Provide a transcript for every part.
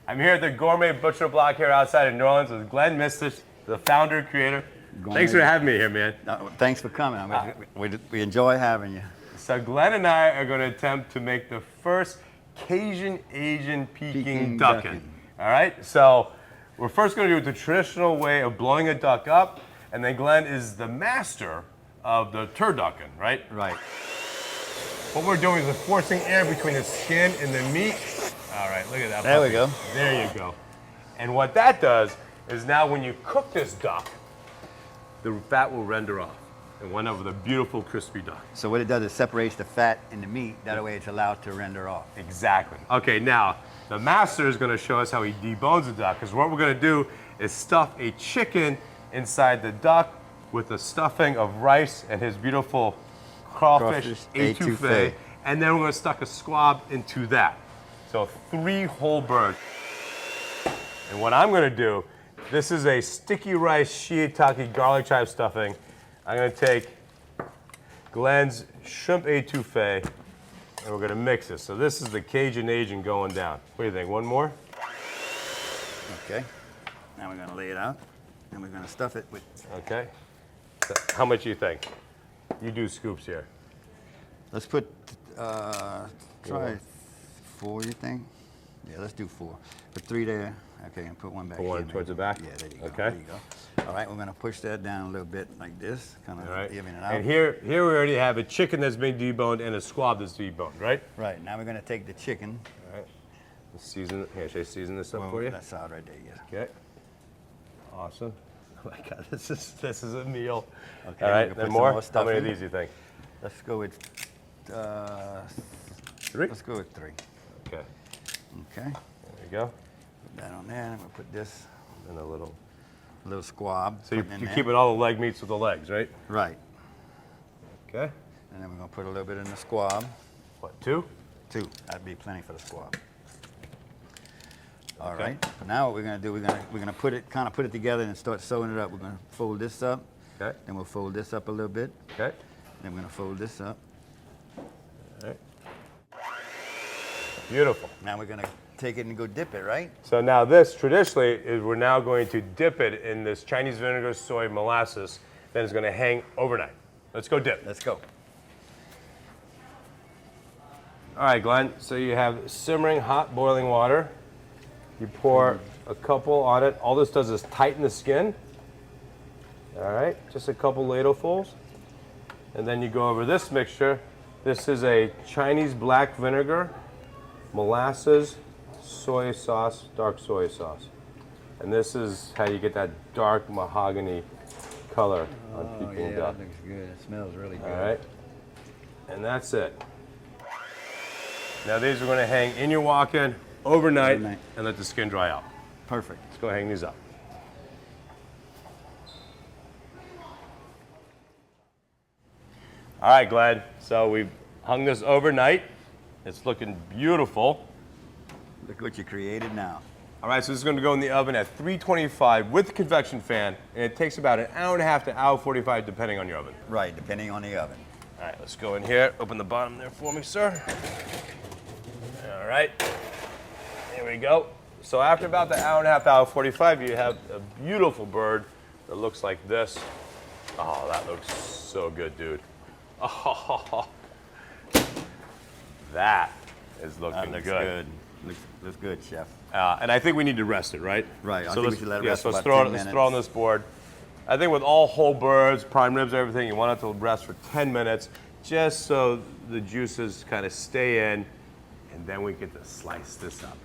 I'm here at the Gourmet Butcher Block here outside of New Orleans with Glenn Mistich, the founder, creator. Thanks for having me here, man. Thanks for coming. We enjoy having you. So Glenn and I are going to attempt to make the first Cajun Asian Peking ducking. All right, so we're first going to do it the traditional way of blowing a duck up, and then Glenn is the master of the turducken, right? Right. What we're doing is we're forcing air between the skin and the meat. All right, look at that. There we go. There you go. And what that does is now when you cook this duck, the fat will render off and wind up with a beautiful crispy duck. So what it does is separates the fat and the meat. That way it's allowed to render off. Exactly. Okay, now the master is going to show us how he debones the duck, because what we're going to do is stuff a chicken inside the duck with a stuffing of rice and his beautiful crawfish etouffee, and then we're going to stuck a squab into that. So 3 whole birds. And what I'm going to do, this is a sticky rice shiitake garlic chive stuffing. I'm going to take Glenn's shrimp etouffee, and we're going to mix it. So this is the Cajun Asian going down. What do you think? One more? Okay. Now we're going to lay it out, and we're going to stuff it with... Okay. So how much do you think? You do scoops here. Let's put, try 4, you think? Yeah, let's do 4. Put 3 there. Okay, and put 1 back Put one here, towards the back? Yeah, there you go. Okay. There you go. All right, we're going to push that down a little bit like this, kind of even it out. And here we already have a chicken that's been deboned and a squab that's deboned, right? Right, now we're going to take the chicken. All right. Let's season it. Here, should I season this up for you? That's out right there, yes. Okay. Awesome. Oh my God, this is a meal. Okay, all right, then more? How many of these do you think? Let's go with 3? Let's go with 3. Okay. Okay. There you go. Put that on there, and we'll put this And a little squab. So you're keeping all the leg meats with the legs, right? Right. Okay. And then we're going to put a little bit in the squab. What, 2? 2. That'd be plenty for the squab. All Okay. right. Now what we're going to do, we're going to put it together and start sewing it up. We're going to fold this up. Okay. Then we'll fold this up a little bit. Okay. Then we're going to fold this up. All right. Beautiful. Now we're going to take it and go dip it, right? So now this, traditionally, is we're now going to dip it in this Chinese vinegar soy molasses. Then it's going to hang overnight. Let's go dip. Let's go. All right, Glenn. So you have simmering hot boiling water. You pour a couple on it. All this does is tighten the skin. All right, just a couple ladlefuls. And then you go over this mixture. This is a Chinese black vinegar, molasses, soy sauce, dark soy sauce. And this is how you get that dark mahogany color on Peking duck. That looks good. It smells really good. All right, and that's it. Now these are going to hang in your walk-in overnight and let the skin dry out. Perfect. Let's go hang these up. All right, Glenn. So we've hung this overnight. It's looking beautiful. Look what you created now. All right, so this is going to go in the oven at 325 with the convection fan, and it takes about 1.5 hours to 1.45 hours depending on your oven. Right, depending on the oven. All right, let's go in here. Open the bottom there for me, sir. All right, here we go. So after about the 1.5 hours, 1.45 hours, you have a beautiful bird that looks like this. Oh, that looks so good, dude. Oh, that is looking good. Looks good, chef. And I think we need to rest it, right? Right, I So think we should let it rest so for let's about 10 let's throw it on this board. I think with all whole birds, prime ribs, everything, you want it to rest for 10 minutes, just so the juices kind of stay in, and then we get to slice this up.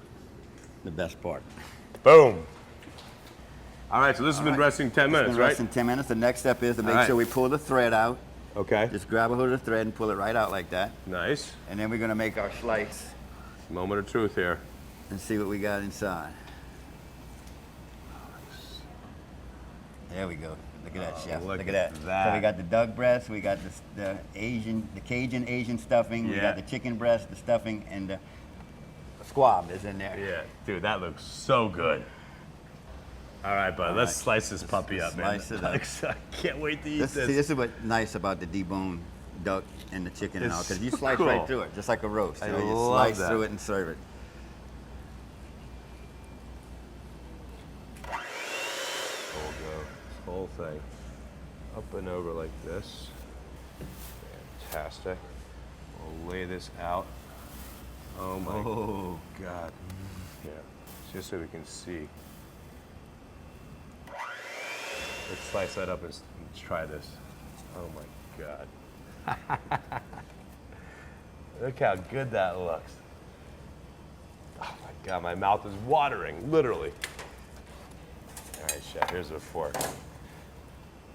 The best part. Boom. All right, so this has been resting 10 minutes, It's been right? resting 10 minutes. The next step is to make sure we pull the thread out. Okay. Just grab a hold of the thread and pull it right out like that. Nice. And then we're going to make our slice Moment of truth here. and see what we got inside. There we go. Look at that, chef. look Look at at that. that. So we got the duck breast, we got the Cajun Asian stuffing, we Yeah. got the chicken breast, the stuffing, and the squab is in there. Yeah, dude, that looks so good. All right, bud, let's slice this puppy up, man. slice it up. I can't wait to eat See, this is what's nice about the deboned duck and the chicken and all, It's because you so slice cool. right through it, just like a roast. I You love slice that. through it and serve it. whole thing up and over like this. Fantastic. We'll lay this out. Oh my God. Yeah, just so we can see. Let's slice that up and try this. Oh my God. Look how good that looks. Oh my God, my mouth is watering, literally. All right, chef, here's a fork.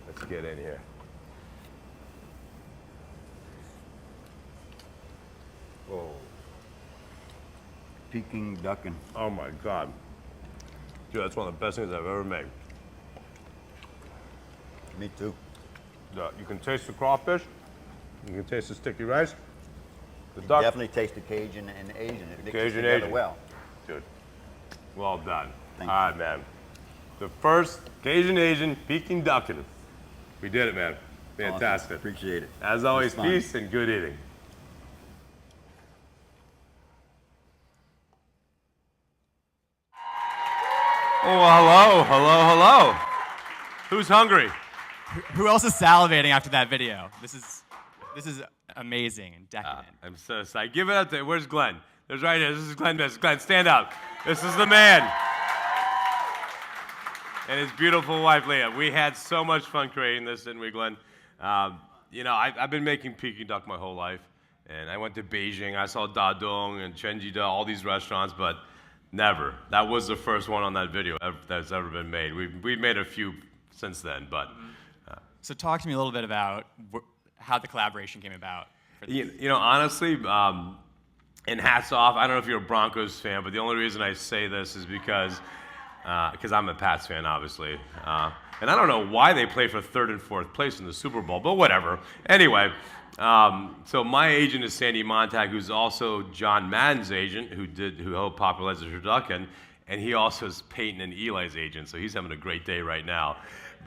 Let's get in here. Whoa. Peking ducking. Oh my God. Dude, that's one of the best things I've ever made. Me too. You can taste the crawfish. You can taste the sticky rice. The You duck. definitely taste the Cajun and Asian. It mixes Cajun together Asian. well. Dude, well done. Thank All right, man. The first Cajun Asian Peking ducking. We did it, man. Fantastic. Awesome. Appreciate it. As always, It's fun. peace and good eating. Oh, hello. Who's hungry? Who else is salivating after that video? This is amazing and decadent. I'm so excited. Give it up to, where's Glenn? There's right here. This is Glenn. Glenn, stand up. This is the man. And his beautiful wife, Leah. We had so much fun creating this, didn't we, Glenn? You know, I've been making Peking duck my whole life. And I went to Beijing. I saw Da Dong and Chenjida, all these restaurants, but never. That was the first one on that video that's ever been made. We've made a few since then, but. So talk to me a little bit about how the collaboration came about. For this. You know, honestly, and hats off. I don't know if you're a Broncos fan, but the only reason I say this is because I'm a Pats fan, obviously. And I don't know why they play for third and fourth place in the Super Bowl, but whatever. Anyway, so my agent is Sandy Montag, who's also John Madden's agent, who helped popularize the turducken, and he also is Peyton and Eli's agent, so he's having a great day right now.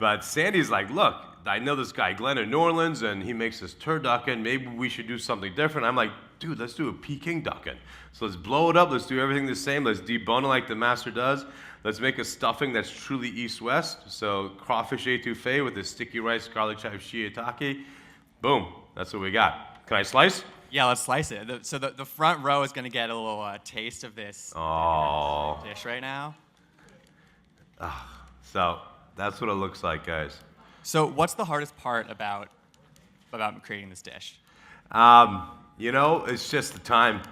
But Sandy's like, look, I know this guy Glenn in New Orleans, and he makes this turducken. Maybe we should do something different. I'm like, dude, let's do a Peking ducken. So let's blow it up. Let's do everything the same. Let's debone it like the master does. Let's make a stuffing that's truly East-West. So crawfish etouffee with the sticky rice, garlic chive shiitake. Boom. That's what we got. Can I slice? Yeah, let's slice it. So the front row is going to get a little taste of this dish right now. So that's what it looks like, guys. So what's the hardest part about creating this dish? You know, it's just the time,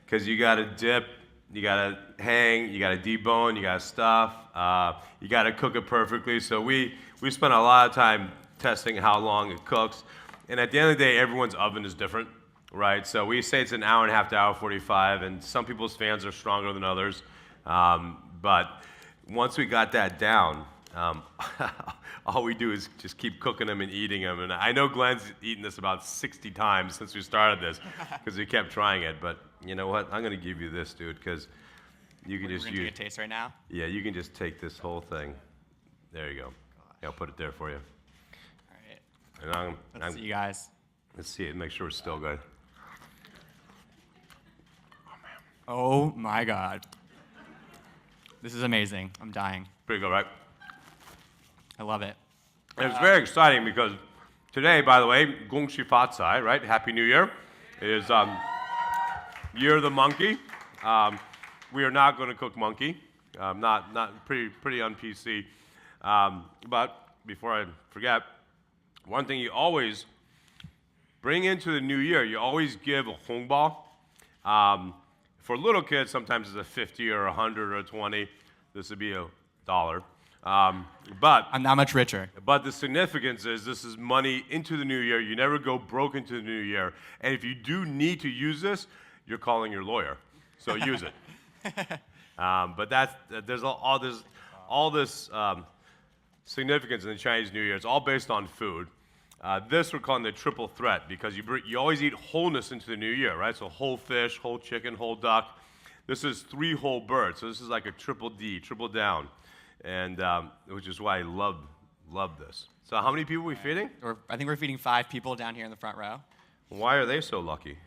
because you got to dip, you got to hang, you got to debone, you got to stuff, you got to cook it perfectly. So we spent a lot of time testing how long it cooks. And at the end of the day, everyone's oven is different, right? So we say it's an hour and a half to hour 45, and some people's fans are stronger than others. But once we got that down, all we do is just keep cooking them and eating them. And I know Glenn's eaten this about 60 times since we started this, because we kept trying it. But you know what? I'm going to give you this, dude, because you can just use. We're gonna take a taste right now. Yeah, you can just take this whole thing. There you go. Yeah, I'll put it there for you. All right. And Let's see, you guys. let's see it. Make sure it's still good. Oh my God. This is amazing. I'm dying. Pretty good, right? I love it. And it's very exciting because today, by the way, Gong Xi Fa Tsai, right? Happy New Year. It is Year of the Monkey. We are not going to cook monkey. Not pretty on PC. But before I forget, one thing you always bring into the new year, you always give a hongbao. For little kids, sometimes it's a 50 or 100 or 20. This would be $1. But I'm not much richer. But the significance is this is money into the new year. You never go broke into the new year. And if you do need to use this, you're calling your lawyer. So use it. But there's all this significance in the Chinese New Year. It's all based on food. This we're calling the triple threat because you always eat wholeness into the new year, right? So whole fish, whole chicken, whole duck. This is 3 whole birds. So this is like a triple D, triple down. And which is why I love this. So how many people are we feeding? I think we're feeding 5 people down here in the front row. Why are they so lucky?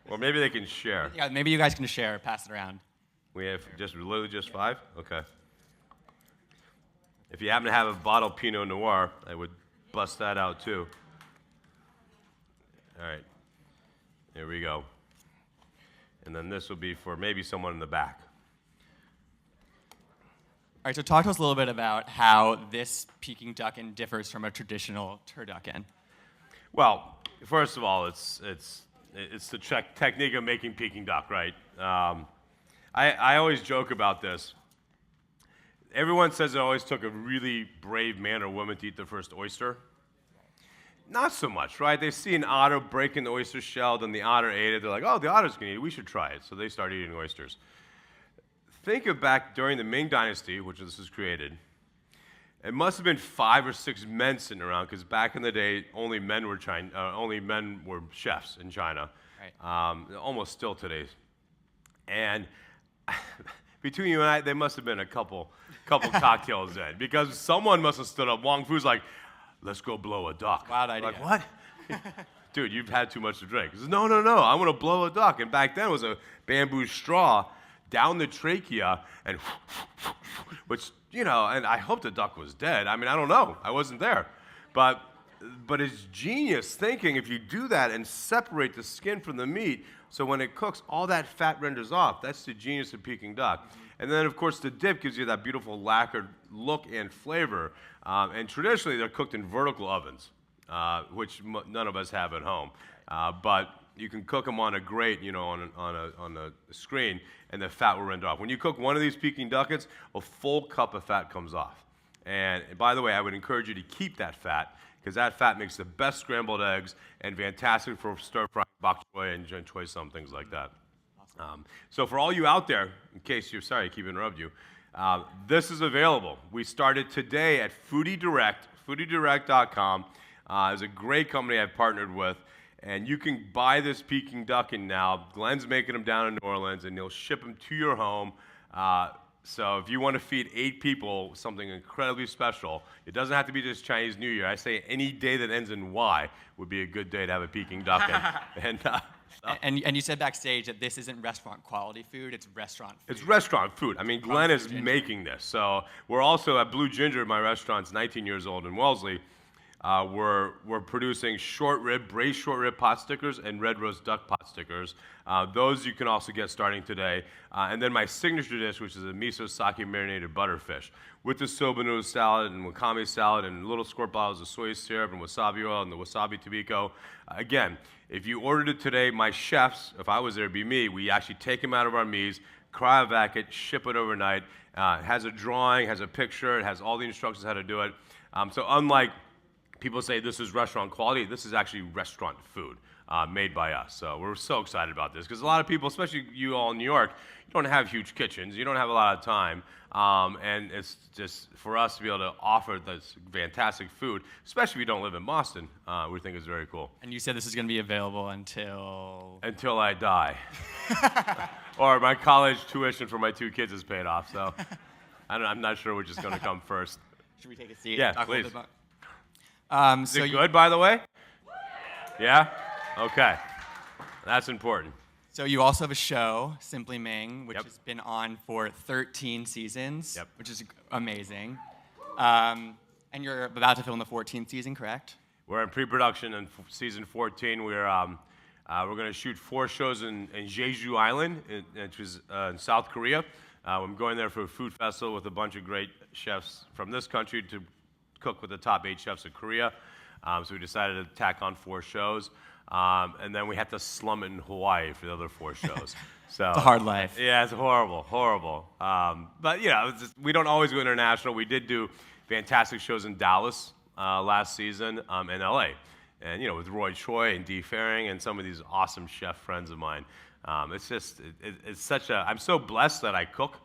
Or maybe they can share. Yeah, maybe you guys can share, pass it around. We have literally just 5? Okay. If you happen to have a bottle of Pinot Noir, I would bust that out too. All right, here we go. And then this will be for maybe someone in the back. All right, so talk to us a little bit about how this Peking ducken differs from a traditional turducken. Well, first of all, it's the technique of making Peking duck, right? I always joke about this. Everyone says it always took a really brave man or woman to eat their first oyster. Not so much, right? They see an otter breaking the oyster shell, then the otter ate it. They're like, oh, the otter's gonna eat it. We should try it. So they start eating oysters. Think of back during the Ming Dynasty, which this was created. It must have been 5 or 6 men sitting around, because back in the day, only men were chefs in China. Right. Almost still today. And between you and I, there must have been a couple cocktails in, because someone must have stood up. Wong Fu's like, let's go blow a duck. Wild idea. Like, what? Dude, you've had too much to drink. He says, no, I want to blow a duck. And back then it was a bamboo straw down the trachea, and which, and I hope the duck was dead. I mean, I don't know. I wasn't there. But it's genius thinking if you do that and separate the skin from the meat, so when it cooks, all that fat renders off. That's the genius of Peking duck. And then, of course, the dip gives you that beautiful lacquered look and flavor. And traditionally, they're cooked in vertical ovens, which none of us have at home. But you can cook them on a grate, on a screen, and the fat will render off. When you cook one of these Peking duckets, a full cup of fat comes off. And by the way, I would encourage you to keep that fat, because that fat makes the best scrambled eggs and fantastic for stir-frying bok choy and choy sum, things like that. So for all you out there, in case you're sorry, I keep interrupting you, this is available. We started today at Foodie Direct, foodiedirect.com. It's a great company I've partnered with, and you can buy this Peking ducken now. Glenn's making them down in New Orleans, and he'll ship them to your home. So if you want to feed 8 people something incredibly special, it doesn't have to be just Chinese New Year. I say any day that ends in Y would be a good day to have a Peking ducken. And you said backstage that this isn't restaurant quality food, it's restaurant food. It's restaurant food. I mean, Glenn is making this. So we're also at Blue Ginger, my restaurant's 19 years old in Wellesley. We're producing braised short rib pot stickers and red roast duck pot stickers. Those you can also get starting today. And then my signature dish, which is a miso sake marinated butterfish with the soba noodle salad and wakame salad and little squirt bottles of soy syrup and wasabi oil and the wasabi tobiko. Again, if you ordered it today, my chefs, if I was there, it'd be me, we actually take them out of our meats, cryovac it, ship it overnight. It has a drawing, has a picture, it has all the instructions how to do it. So unlike people say this is restaurant quality, this is actually restaurant food made by us. So we're so excited about this, because a lot of people, especially you all in New York, you don't have huge kitchens, you don't have a lot of time, and it's just for us to be able to offer this fantastic food, especially if you don't live in Boston, we think it's very cool. And you said this is going to be available until... Until I die. Or my college tuition for my 2 kids is paid off, so I'm not sure which is going to come first. Should we take a seat? Yeah, Talk please. A little bit about... Is it good, by the way? Yeah? Okay. That's important. So you also have a show, Simply Ming, which Yep. has been on for 13 seasons, Yep. which is amazing. And you're about to film the 14th season, correct? We're in pre-production in season 14. We're going to shoot 4 shows in Jeju Island, which is in South Korea. I'm going there for a food festival with a bunch of great chefs from this country to cook with the top 8 chefs of Korea. So we decided to tack on 4 shows. And then we had to slum it in Hawaii for the other 4 shows. So It's a hard life. Yeah, it's horrible. But we don't always go international. We did do fantastic shows in Dallas last season, and LA. And with Roy Choi and Dee Faring and some of these awesome chef friends of mine. It's such a, I'm so blessed that I cook,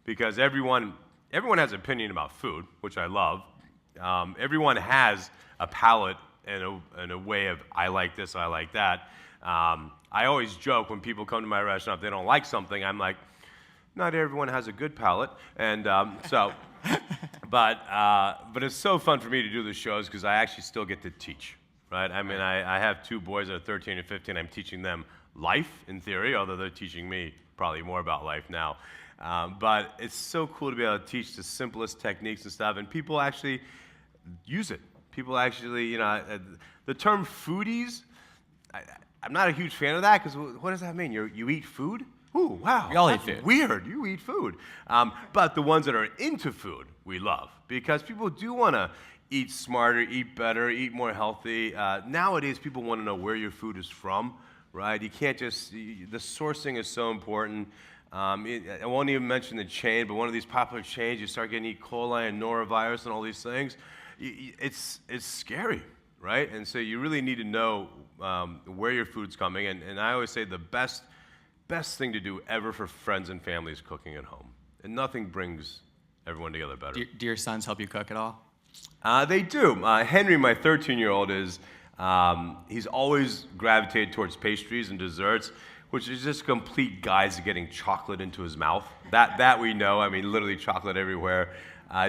because everyone has an opinion about food, which I love. Everyone has a palate and a way of, I like this, I like that. I always joke when people come to my restaurant, if they don't like something, I'm like, not everyone has a good palate. And but it's so fun for me to do the shows, because I actually still get to teach. right? I mean, I have two boys that are 13 and 15. I'm teaching them life in theory, although they're teaching me probably more about life now. But it's so cool to be able to teach the simplest techniques and stuff, and people actually use it. People actually, you know, the term foodies, I'm not a huge fan of that, because what does that mean? You eat food? Ooh, wow, We all eat that's food. weird. You eat food. But the ones that are into food, we love, because people do want to eat smarter, eat better, eat more healthy. Nowadays, people want to know where your food is from, right? You can't just, the sourcing is so important. I won't even mention the chain, but one of these popular chains, you start getting E. coli and norovirus and all these things. It's scary, right? And so you really need to know where your food's coming. And I always say the best thing to do ever for friends and family is cooking at home. And nothing brings everyone together better. Do your sons help you cook at all? They do. Henry, my 13-year-old, he's always gravitated towards pastries and desserts, which is just a complete guise to getting chocolate into his mouth. That we know. I mean, literally chocolate everywhere.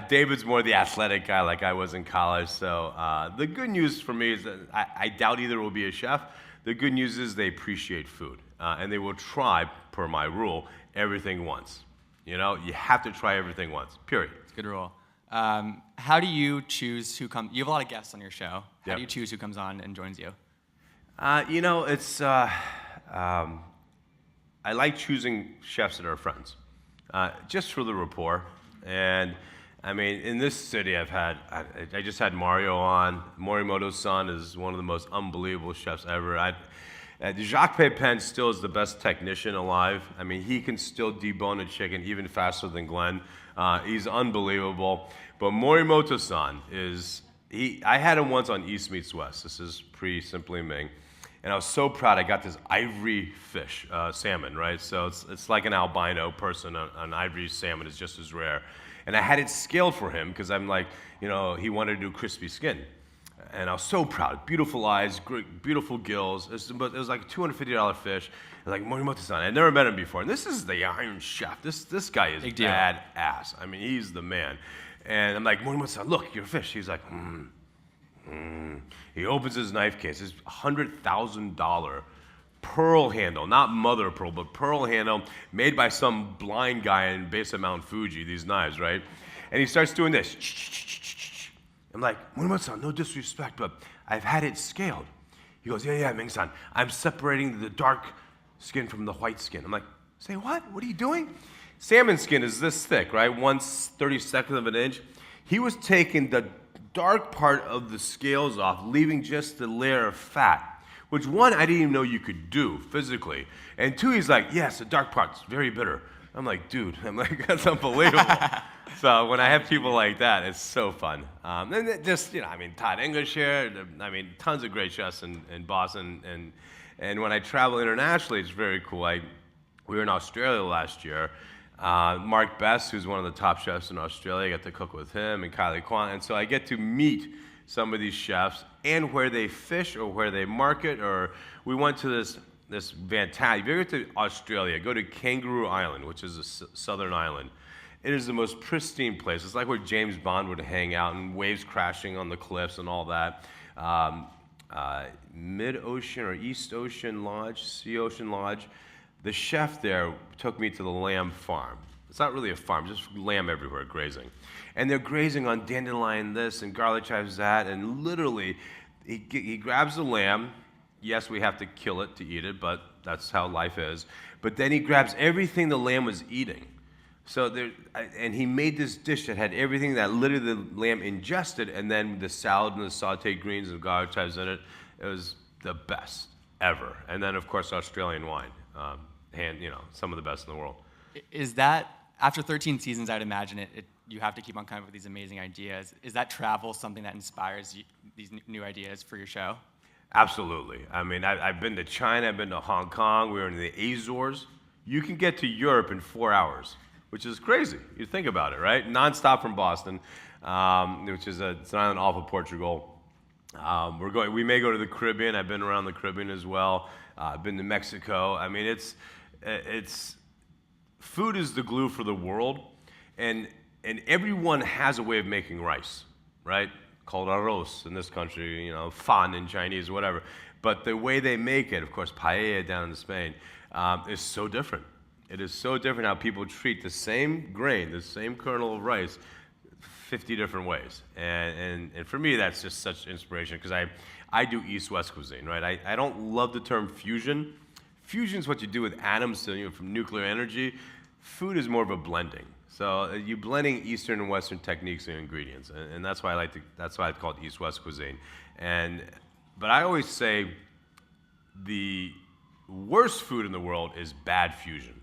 David's more the athletic guy like I was in college. So the good news for me is that I doubt either will be a chef. The good news is they appreciate food, and they will try, per my rule, everything once. You know, you have to try everything once, period. It's a good rule. How do you choose who comes? You have a lot of guests on your show. How Yep. do you choose who comes on and joins you? You know, it's I like choosing chefs that are friends, just for the rapport. And I mean, in this city, I just had Mario on. Morimoto's son is one of the most unbelievable chefs ever. Jacques Pepin still is the best technician alive. I mean, he can still debone a chicken even faster than Glenn. He's unbelievable. But Morimoto's son I had him once on East Meets West. This is pre-Simply Ming. And I was so proud. I got this ivory fish, salmon, right? So it's like an albino person. An ivory salmon is just as rare. And I had it scaled for him because I'm like, you know, he wanted to do crispy skin. And I was so proud. Beautiful eyes, great, beautiful gills. It was like a $250 fish. And like Morimoto-san, I'd never met him before. And this is the Iron Chef. This guy is Big deal. badass. I mean, he's the man. And I'm like, Morimoto-san, look, your fish. He's like, He opens his knife case. It's $100,000 pearl handle, not mother of pearl, but pearl handle made by some blind guy in base of Mount Fuji, these knives, right? And he starts doing this. I'm like, Morimoto-san, no disrespect, but I've had it scaled. He goes, yeah, Ming-san, I'm separating the dark skin from the white skin. I'm like, say what? What are you doing? Salmon skin is this thick, right? 1/32 of an inch. He was taking the dark part of the scales off, leaving just the layer of fat, which one, I didn't even know you could do physically. And two, he's like, yes, the dark part's very bitter. I'm like, dude, that's unbelievable. So when I have people like that, it's so fun. And it just, you know, I mean, Todd English here, I mean, tons of great chefs in Boston. And when I travel internationally, it's very cool. We were in Australia last year. Mark Best, who's one of the top chefs in Australia, I got to cook with him, and Kylie Kwan. And so I get to meet some of these chefs and where they fish or where they market. Or we went to this fantastic, if you ever get to Australia, go to Kangaroo Island, which is a southern island. It is the most pristine place. It's like where James Bond would hang out, and waves crashing on the cliffs and all that. Mid-Ocean or East Ocean Lodge, Sea Ocean Lodge. The chef there took me to the lamb farm. It's not really a farm, just lamb everywhere grazing. And they're grazing on dandelion this and garlic chives that, and literally, he grabs the lamb. Yes, we have to kill it to eat it, but that's how life is. But then he grabs everything the lamb was eating. And he made this dish that had everything that literally the lamb ingested, and then the salad and the sauteed greens and garlic chives in it. It was the best ever. And then, of course, Australian wine. Some of the best in the world. Is that, after 13 seasons, I'd imagine you have to keep on coming up with these amazing ideas. Is that travel something that inspires you, these new ideas for your show? Absolutely. I mean, I've been to China, I've been to Hong Kong, we were in the Azores. You can get to Europe in 4 hours, which is crazy. You think about it, right? Non-stop from Boston, which is it's an island off of Portugal. We may go to the Caribbean. I've been around the Caribbean as well. I've been to Mexico. I mean, it's food is the glue for the world, and everyone has a way of making rice, right? called arroz in this country, you know, fan in Chinese, whatever. But the way they make it, of course, paella down in Spain, is so different. It is so different how people treat the same grain, the same kernel of rice, 50 different ways. And for me, that's just such inspiration because I do East-West cuisine, right? I don't love the term fusion. Fusion is what you do with atoms, so, you know, from nuclear energy. Food is more of a blending. So you're blending Eastern and Western techniques and ingredients, and that's why that's why I call it East-West cuisine. But I always say the worst food in the world is bad fusion.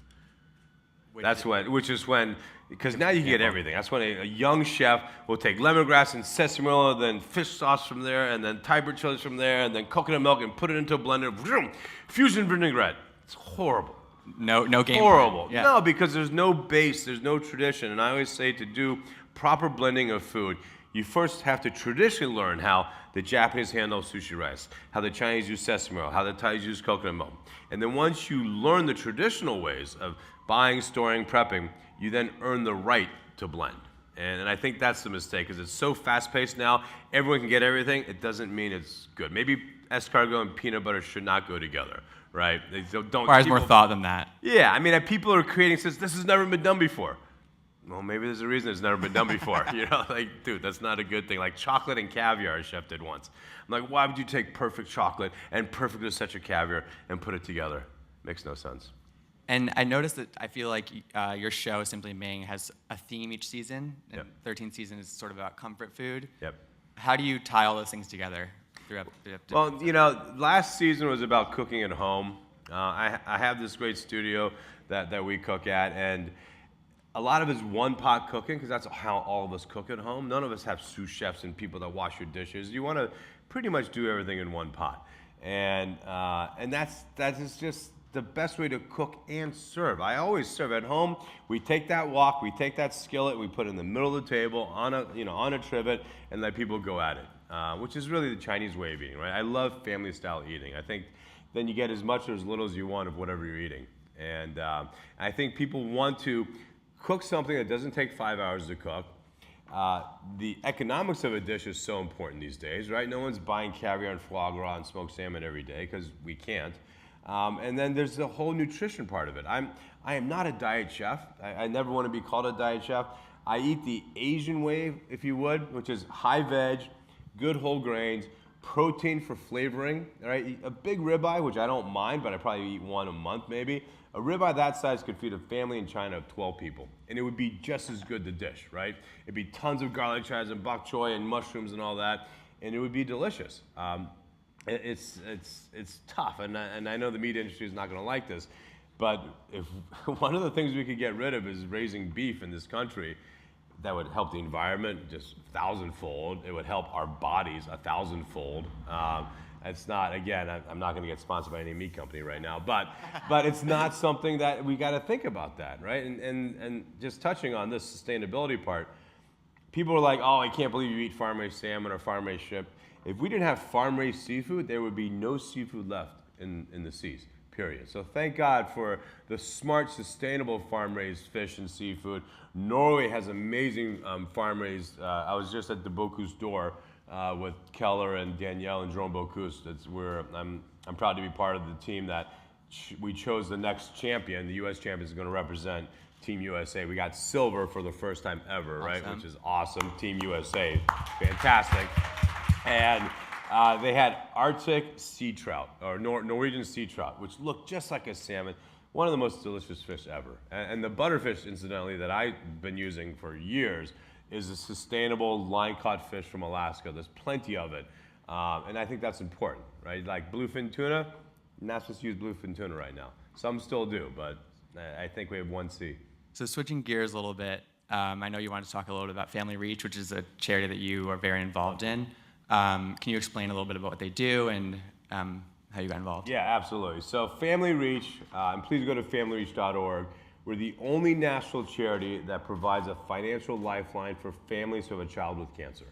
Which is when, because now you can get everything. That's when a young chef will take lemongrass and sesame oil, then fish sauce from there, and then Thai chilies from there, and then coconut milk and put it into a blender. Vroom, fusion vinaigrette. It's horrible. No game. Horrible. Yeah. No, because there's no base, there's no tradition. And I always say to do proper blending of food, you first have to traditionally learn how the Japanese handle sushi rice, how the Chinese use sesame oil, how the Thais use coconut milk. And then once you learn the traditional ways of buying, storing, prepping, you then earn the right to blend. And I think that's the mistake, because it's so fast-paced now, everyone can get everything. It doesn't mean it's good. Maybe escargot and peanut butter should not go together, right? They don't. Requires more thought than that. Yeah, I mean, people are creating since this has never been done before. Well, maybe there's a reason it's never been done before. You know, like, dude, that's not a good thing. Like chocolate and caviar, a chef did once. I'm like, why would you take perfect chocolate and perfect dosage of caviar and put it together? Makes no sense. And I noticed that I feel like your show, Simply Ming, has a theme each season. And Yep. 13th season is sort of about comfort food. Yep. How do you tie all those things together throughout? Well, you know, last season was about cooking at home. I have this great studio that we cook at, and a lot of it's one-pot cooking, because that's how all of us cook at home. None of us have sous chefs and people that wash your dishes. You want to pretty much do everything in one pot, and that is just the best way to cook and serve. I always serve at home. We take that wok, we take that skillet, we put it in the middle of the table on a trivet, and let people go at it, which is really the Chinese way of eating, right? I love family-style eating. I think then you get as much or as little as you want of whatever you're eating, and I think people want to cook something that doesn't take 5 hours to cook. The economics of a dish is so important these days, right? No one's buying caviar and foie gras and smoked salmon every day, because we can't. And then there's the whole nutrition part of it. I am not a diet chef. I never want to be called a diet chef. I eat the Asian way, if you would, which is high veg, good whole grains, protein for flavoring. All right, a big ribeye, which I don't mind, but I probably eat one a month maybe. A ribeye that size could feed a family in China of 12 people, and it would be just as good, the dish, right? It'd be tons of garlic chives and bok choy and mushrooms and all that, and it would be delicious. It's tough, and I know the meat industry is not going to like this, but if one of the things we could get rid of is raising beef in this country, that would help the environment just 1,000-fold. It would help our bodies 1,000-fold. It's not, again, I'm not going to get sponsored by any meat company right now, but it's not something that we got to think about that, right? And just touching on this sustainability part, people are like, oh, I can't believe you eat farm-raised salmon or farm-raised shrimp. If we didn't have farm-raised seafood, there would be no seafood left in the seas, period. So thank God for the smart, sustainable farm-raised fish and seafood. Norway has amazing farm-raised. I was just at the Bocuse d'Or with Keller and Danielle and Jerome Bocuse. That's where I'm proud to be part of the team that we chose the next champion. The U.S. champion is going to represent Team USA. We got silver for the first time ever, right? Awesome. Which is awesome. Team USA, fantastic. And they had Arctic sea trout, or Norwegian sea trout, which looked just like a salmon. One of the most delicious fish ever. And the butterfish, incidentally, that I've been using for years is a sustainable line-caught fish from Alaska. There's plenty of it. And I think that's important, right? Like bluefin tuna, you're not supposed to use bluefin tuna right now. Some still do, but I think we have 1C. So switching gears a little bit, I know you wanted to talk a little bit about Family Reach, which is a charity that you are very involved in. Can you explain a little bit about what they do and how you got involved? Yeah, absolutely. So Family Reach, and please go to familyreach.org. We're the only national charity that provides a financial lifeline for families who have a child with cancer.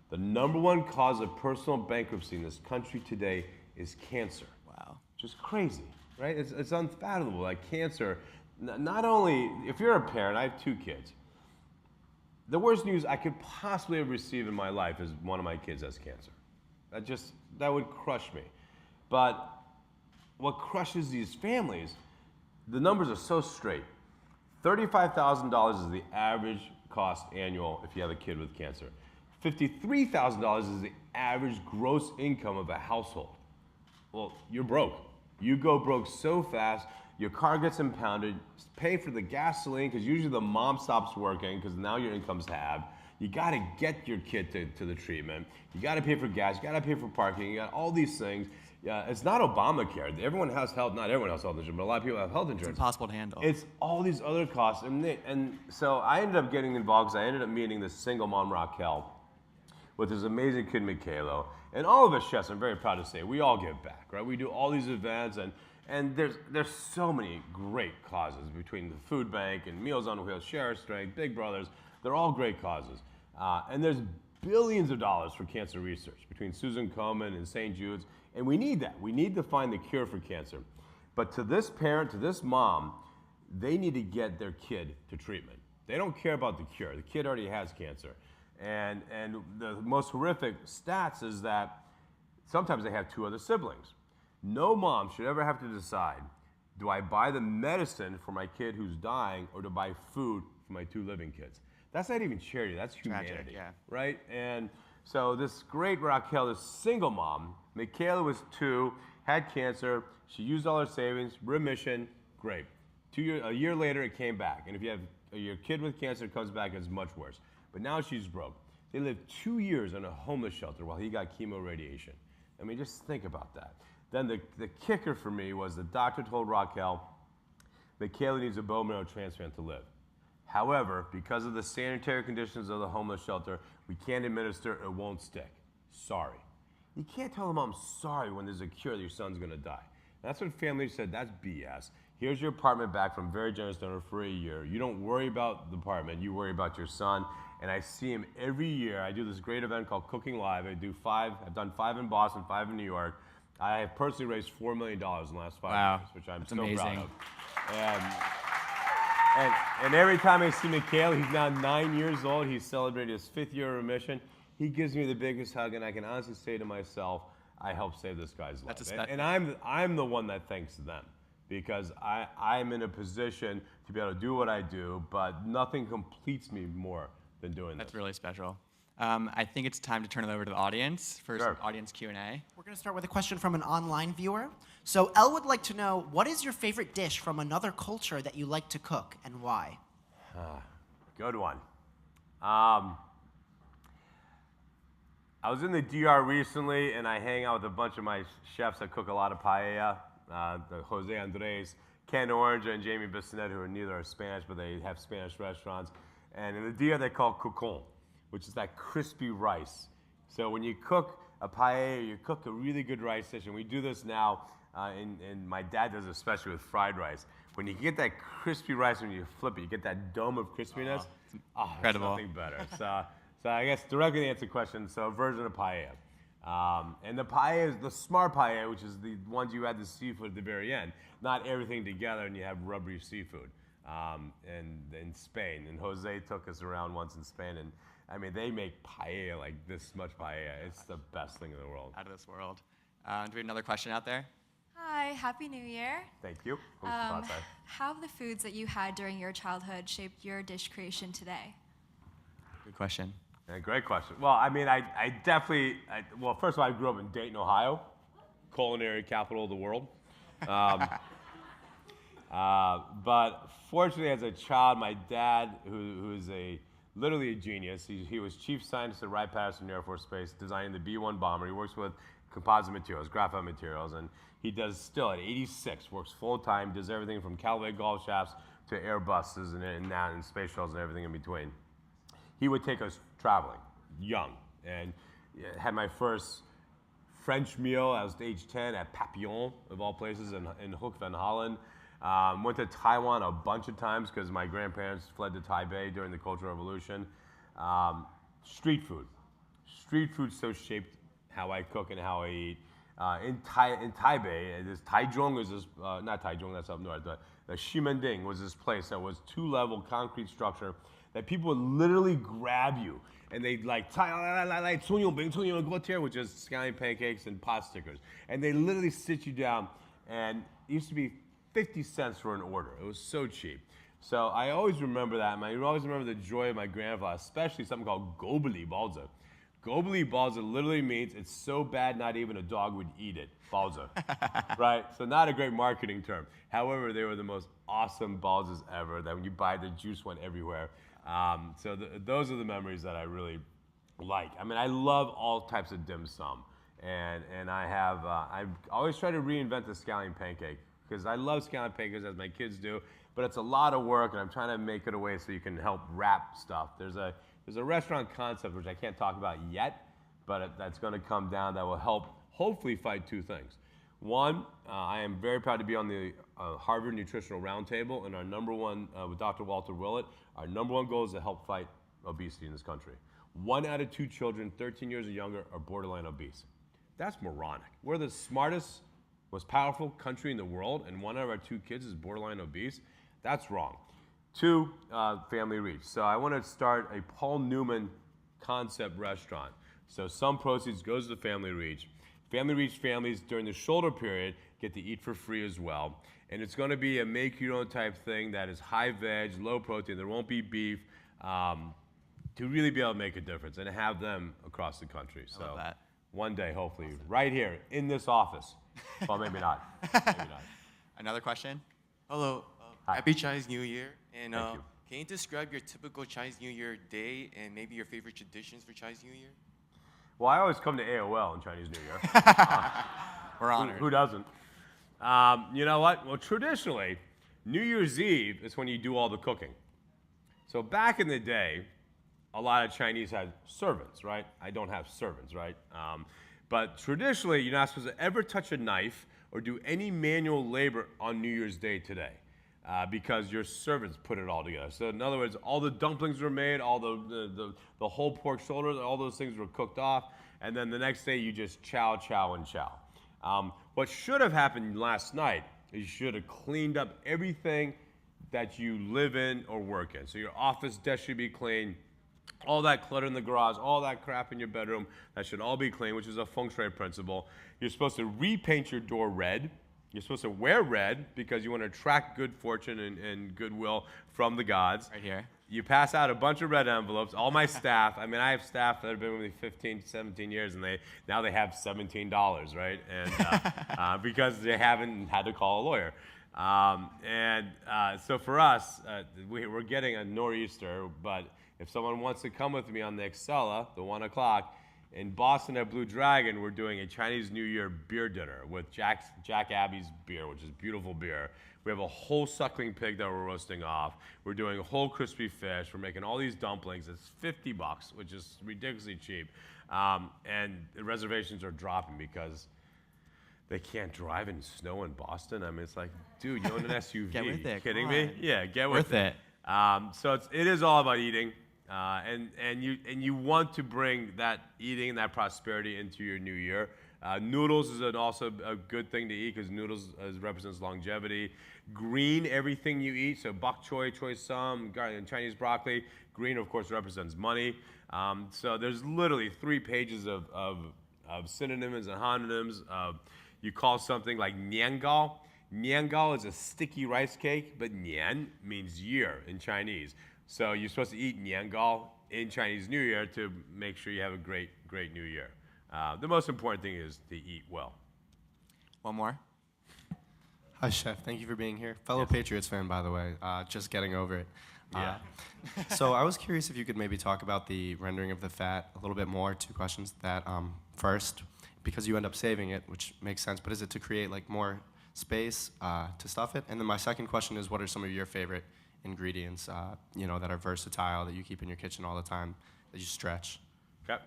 The #1 cause of personal bankruptcy in this country today is cancer. Wow. Just crazy, right? It's unfathomable. Like cancer, not only, if you're a parent, I have 2 kids. the worst news I could possibly have received in my life is one of my kids has cancer. That would crush me. But what crushes these families, the numbers are so straight. $35,000 is the average cost annual if you have a kid with cancer. $53,000 is the average gross income of a household. Well, you're broke. You go broke so fast, your car gets impounded, pay for the gasoline, because usually the mom stops working because now your income's halved. You gotta get your kid to the treatment. You gotta pay for gas, you gotta pay for parking, you got all these things. Yeah, it's not Obamacare. Everyone has health, not everyone has health insurance, but a lot of people have health insurance. It's impossible to handle. It's all these other costs. And so I ended up getting involved because I ended up meeting this single mom, Raquel, with this amazing kid, Michaelo. And all of us chefs, I'm very proud to say, we all give back, right? We do all these events, and there's so many great causes between the food bank and Meals on Wheels, Share Our Strength, Big Brothers. They're all great causes. And there's billions of dollars for cancer research between Susan Komen and St. Jude's. And we need that. We need to find the cure for cancer. But to this parent, to this mom, they need to get their kid to treatment. They don't care about the cure. The kid already has cancer. And the most horrific stats is that sometimes they have two other siblings. No mom should ever have to decide, do I buy the medicine for my kid who's dying or to buy food for my two living kids? That's not even charity, that's humanity, Tragic, yeah. right? And so this great Raquel, this single mom, Michaela was 2, had cancer, she used all her savings, remission, great. A year later, it came back. And if you have your kid with cancer, it comes back, it's much worse. But now she's broke. They lived 2 years in a homeless shelter while he got chemo radiation. I mean, just think about that. Then the kicker for me was the doctor told Raquel, Michaela needs a bone marrow transplant to live. However, because of the sanitary conditions of the homeless shelter, we can't administer, it won't stick. Sorry. You can't tell them I'm sorry when there's a cure that your son's gonna die. That's what families said, that's BS. Here's your apartment back from very generous donor for a year. You don't worry about the apartment, you worry about your son. And I see him every year. I do this great event called Cooking Live. I do 5, I've done 5 in Boston, 5 in New York. I have personally raised $4 million in the last 5 years, which I'm so proud of. And every time I see Mikhail, he's now 9 years old, he's celebrated his 5th year of remission. He gives me the biggest hug, and I can honestly say to myself, I helped save this guy's life. And I'm the one that thanks them, because I'm in a position to be able to do what I do, but nothing completes me more than doing this. That's really special. I think it's time to turn it over to the audience for some audience Q&A. We're going to start with a question from an online viewer. So Elle would like to know, what is your favorite dish from another culture that you like to cook, and why? Good one. I was in the DR recently, and I hang out with a bunch of my chefs that cook a lot of paella. The Jose Andres, Ken Orange, and Jamie Bissonette, who are neither are Spanish, but they have Spanish restaurants. And in the DR, they call cocon, which is that crispy rice. So when you cook a paella, you cook a really good rice dish, and we do this now, and my dad does it especially with fried rice. When you get that crispy rice, when you flip it, you get that dome of crispiness. Incredible. There's nothing better. So I guess directly to answer the question, so a version of paella. And the paella is the smart paella, which is the ones you add the seafood at the very end, not everything together and you have rubbery seafood. And in Spain, and Jose took us around once in Spain, and I mean, they make paella, like this much paella. It's the best thing in the world. Out of this world. Do we have another question out there? Hi, Happy New Year. Thank you. How have the foods that you had during your childhood shaped your dish creation today? Good question. Yeah, great question. Well, I mean, I definitely, well, first of all, I grew up in Dayton, Ohio, culinary capital of the world. But fortunately, as a child, my dad, who is literally a genius, he was chief scientist at Wright-Patterson Air Force Base, designing the B-1 bomber. He works with composite materials, graphite materials, and he does still at 86, works full-time, does everything from Callaway golf shafts to Airbuses and space shuttles and everything in between. He would take us traveling, young, and had my first French meal. I was age 10 at Papillon, of all places, in Hoek van Holland. Went to Taiwan a bunch of times because my grandparents fled to Taipei during the Cultural Revolution. Street food. Street food so shaped how I cook and how I eat. In Taipei, this Taichung is this, not Taichung, that's up north, but the Ximending was this place that was 2-level concrete structure that people would literally grab you and they'd like, which is scallion pancakes and pot stickers. And they literally sit you down, and it used to be 50 cents for an order. It was so cheap. So I always remember that, and I always remember the joy of my grandfather, especially something called gobeli balza. Gobeli balza literally means it's so bad not even a dog would eat it. Balza, right? So not a great marketing term. However, they were the most awesome balzas ever. That when you buy, the juice went everywhere. So those are the memories that I really like. I mean, I love all types of dim sum, and I've always tried to reinvent the scallion pancake because I love scallion pancakes as my kids do, but it's a lot of work, and I'm trying to make it a way so you can help wrap stuff. There's a restaurant concept which I can't talk about yet, but that's going to come down that will help hopefully fight two things. One, I am very proud to be on the Harvard Nutritional Roundtable, and our number one, with Dr. Walter Willett, our number one goal is to help fight obesity in this country. 1 out of 2 children 13 years or younger are borderline obese. That's moronic. We're the smartest, most powerful country in the world, and 1 out of our 2 kids is borderline obese. That's wrong. 2, family reach. So I want to start a Paul Newman concept restaurant. So some proceeds goes to Family Reach. Family Reach families during the shoulder period get to eat for free as well. And it's going to be a make-your-own type thing that is high veg, low protein. There won't be beef, to really be able to make a difference and have them across the country. I love that. One day, hopefully, right here in this office. Well, maybe not. Maybe not. Another question? Hello. Hi. Happy Chinese New Year. And Thank you. can you describe your typical Chinese New Year day and maybe your favorite traditions for Chinese New Year? Well, I always come to AOL on Chinese New Year. We're honored. Who doesn't? You know what? Well, traditionally, New Year's Eve is when you do all the cooking. So back in the day, a lot of Chinese had servants, right? I don't have servants, right? But traditionally, you're not supposed to ever touch a knife or do any manual labor on New Year's Day today. Because your servants put it all together. So in other words, all the dumplings were made, all the whole pork shoulders, all those things were cooked off, and then the next day you just chow, and chow. What should have happened last night is you should have cleaned up everything that you live in or work in. So your office desk should be clean, all that clutter in the garage, all that crap in your bedroom, that should all be clean, which is a feng shui principle. You're supposed to repaint your door red. You're supposed to wear red because you want to attract good fortune and goodwill from the gods. Right here. You pass out a bunch of red envelopes. All my staff, I mean, I have staff that have been with me 15, 17 years, and now they have $17, right? And because they haven't had to call a lawyer. So for us, we're getting a nor'easter, but if someone wants to come with me on the Excella, the 1 o'clock, in Boston at Blue Dragon, we're doing a Chinese New Year beer dinner with Jack Abbey's beer, which is beautiful beer. We have a whole suckling pig that we're roasting off. We're doing a whole crispy fish. We're making all these dumplings. It's $50, which is ridiculously cheap. And the reservations are dropping because they can't drive in snow in Boston. I mean, it's like, dude, you own an SUV. Get with it. Kidding Come me? on. Yeah, get with Worth it. So it is all about eating. And you want to bring that eating and that prosperity into your new year. Noodles is also a good thing to eat because noodles represents longevity. Green, everything you eat, so bok choy, choy sum, Chinese broccoli. Green, of course, represents money. So there's literally 3 pages of synonyms and homonyms. You call something like niangao. Niangao is a sticky rice cake, but nian means year in Chinese. So you're supposed to eat niangao in Chinese New Year to make sure you have a great New Year. The most important thing is to eat well. One more. Hi, Chef. Thank you for being here. Fellow Patriots fan, by the way. Just getting over it. Yeah. So I was curious if you could maybe talk about the rendering of the fat a little bit more. 2 questions. That first, because you end up saving it, which makes sense, but is it to create like more space to stuff it? And then my second question is, what are some of your favorite ingredients, that are versatile, that you keep in your kitchen all the time, that you stretch? Okay.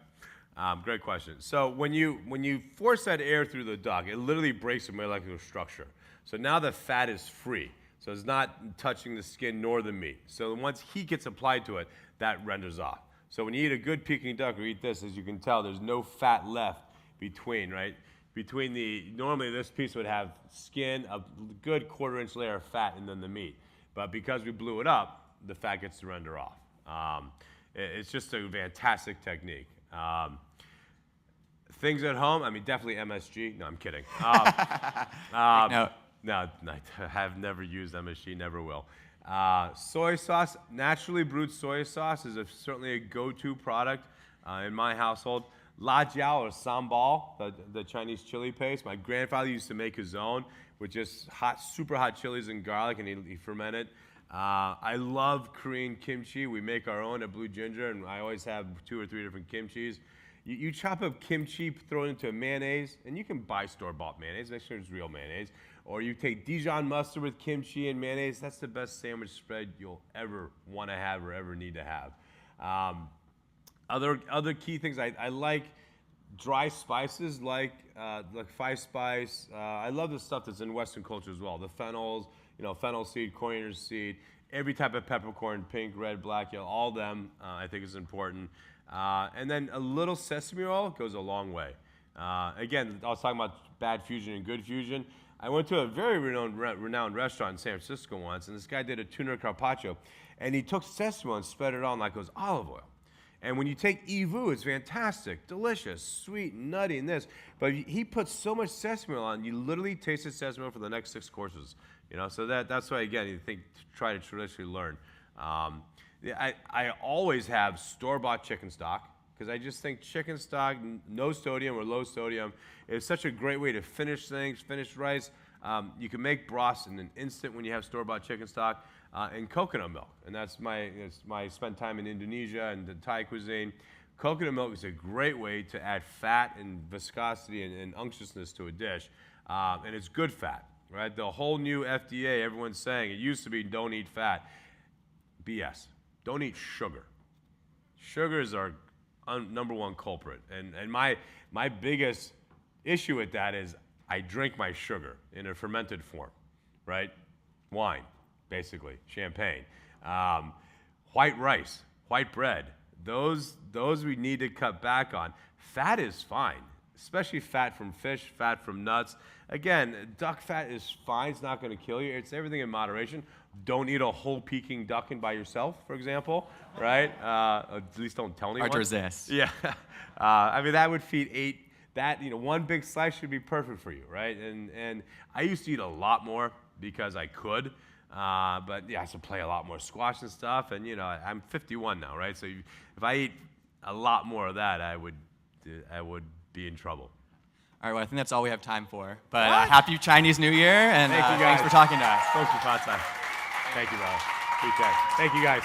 Great question. So when you force that air through the duct, it literally breaks the molecular structure. So now the fat is free. So it's not touching the skin nor the meat. So once heat gets applied to it, that renders off. So when you eat a good Peking duck or eat this, as you can tell, there's no fat left between, right? Normally this piece would have skin, a good 1/4 inch layer of fat, and then the meat. But because we blew it up, the fat gets to render off. It's just a fantastic technique. Things at home, I mean, definitely MSG. No, I'm kidding. No. No, I have never used MSG, never will. Soy sauce, naturally brewed soy sauce is certainly a go-to product in my household. La jiao or sambal, the Chinese chili paste. My grandfather used to make his own with just super hot chilies and garlic, and he fermented. I love Korean kimchi. We make our own at Blue Ginger, and I always have 2 or 3 different kimchis. You chop up kimchi, throw it into a mayonnaise, and you can buy store-bought mayonnaise. Make sure it's real mayonnaise. Or you take Dijon mustard with kimchi and mayonnaise. That's the best sandwich spread you'll ever want to have or ever need to have. Other key things, I like dry spices like 5-spice. I love the stuff that's in Western culture as well. The phenols, fennel seed, coriander seed, every type of peppercorn, pink, red, black, yellow, all of them I think is important. And then a little sesame oil goes a long way. Again, I was talking about bad fusion and good fusion. I went to a very renowned restaurant in San Francisco once, and this guy did a tuna carpaccio, and he took sesame oil and spread it on like it was olive oil. And when you take ivu, it's fantastic, delicious, sweet, nutty, and this. But he put so much sesame oil on, you literally tasted sesame oil for the next 6 courses. So that's why, again, try to traditionally learn. I always have store-bought chicken stock because I just think chicken stock, no sodium or low sodium, is such a great way to finish things, finish rice. You can make broths in an instant when you have store-bought chicken stock, and coconut milk. And that's my spent time in Indonesia and the Thai cuisine. Coconut milk is a great way to add fat and viscosity and unctuousness to a dish, and it's good fat, right? The whole new FDA, everyone's saying, it used to be don't eat fat. BS. Don't eat sugar. Sugar is our number one culprit. And my biggest issue with that is I drink my sugar in a fermented form, right? Wine, basically, champagne. White rice, white bread. Those we need to cut back on. Fat is fine, especially fat from fish, fat from nuts. Again, duck fat is fine. It's not going to kill you. It's everything in moderation. Don't eat a whole Peking duck by yourself, for example, right? At least don't tell anyone. Hard to resist. Yeah. I mean, that would feed 8. That, one big slice should be perfect for you, right? And I used to eat a lot more because I could. But yeah, I used to play a lot more squash and stuff. And, I'm 51 now, right? So if I eat a lot more of that, I would be in trouble. All right, well, I think that's all we have time for. But happy Chinese New Year, and Thank you guys. thanks for talking to us. Thank you, Tsai. Thank you, brother. Appreciate it. Thank you, guys.